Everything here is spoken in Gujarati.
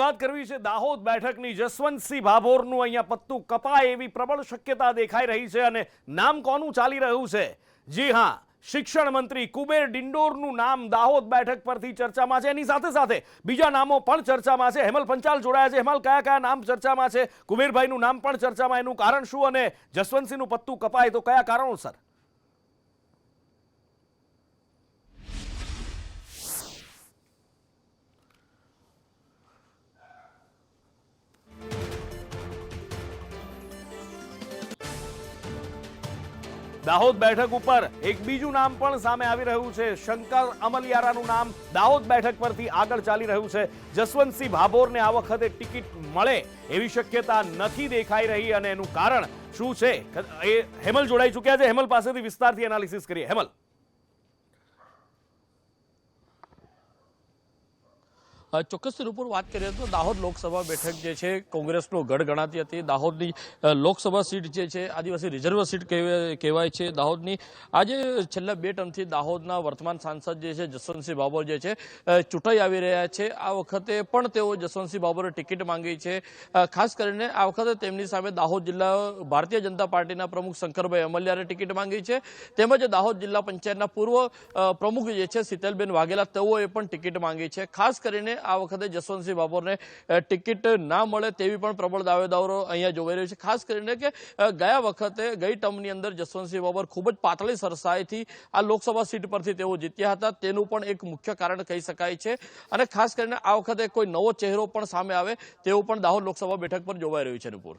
વાત કરવી છે દાહોદ બેઠકની જસવંતસિંહ ભાભોરનું અહીંયા પત્તું કપાય એવી પ્રબળ શક્યતા દેખાઈ રહી છે અને નામ કોનું ચાલી રહ્યું છે? જી હા, શિક્ષણ મંત્રી કુબેર ડિંડોરનું નામ દાહોદ બેઠક પરથી ચર્ચામાં છે। એની સાથે સાથે બીજા નામો પણ ચર્ચામાં છે। હેમલ પંચાલ જોડાયા છે। હેમલ, કયા કયા નામ ચર્ચામાં છે? કુબેરભાઈનું નામ પણ ચર્ચામાં, એનું કારણ શું અને જસવંતસિંહનું પત્તું કપાય તો કયા કારણોસર? દાહોદ બેઠક ઉપર એક બીજું નામ પણ સામે આવી રહ્યું છે। શંકર અમલિયારાનું નામ દાહોદ બેઠક પરથી આગળ ચાલી રહ્યું છે। જસવંતસિંહ ભાભોરને આ વખતે ટિકિટ મળે એવી શક્યતા નથી દેખાઈ રહી અને એનું કારણ શું છે એ હેમલ જોડાઈ ચૂક્યા છે। હેમલ પાસેથી વિસ્તારથી એનાલિસિસ કરીએ। હેમલ, ચોક્કસ રૂપે વાત કરીએ તો દાહોદ લોકસભા બેઠક જે છે કોંગ્રેસનો ગઢ ગણાતી હતી। દાહોદની લોકસભા સીટ જે છે આદિવાસી રિઝર્વ સીટ કહેવાય છે દાહોદની। આજે છેલ્લા 2 ટર્મથી દાહોદના વર્તમાન સાંસદ જે છે જસવંતસિંહ ભાભોર જે છે ચૂંટાઈ આવી રહ્યા છે। આ વખતે પણ તેઓ જસવંતસિંહ ભાભોરે ટિકિટ માંગી છે। ખાસ કરીને આ વખતે તેમની સામે દાહોદ જિલ્લા ભારતીય જનતા પાર્ટીના પ્રમુખ શંકરભાઈ અમલિયારે ટિકિટ માંગી છે, તેમજ દાહોદ જિલ્લા પંચાયતના પૂર્વ પ્રમુખ જે છે શીતલબેન વાઘેલા તેઓએ પણ ટિકિટ માંગી છે। ખાસ કરીને આ વખતે જસવંતસિંહ ભાભોરને ટિકિટ ના મળે તેવી પણ પ્રબળ દાવેદારો અહીંયા જોવાઈ રહ્યું છે। ખાસ કરીને કે ગયા વખતે ગઈ ટર્મની અંદર જસવંતસિંહ ભાભોર ખૂબ જ પાતળી સરસાઈથી આ લોકસભા સીટ પરથી તેઓ જીત્યા હતા, તેનું પણ એક મુખ્ય કારણ કહી શકાય છે। અને ખાસ કરીને આ વખતે કોઈ નવો ચહેરો પણ સામે આવે તેવું પણ દાહોદ લોકસભા બેઠક પર જોવાઈ રહ્યું છે। નુપુર।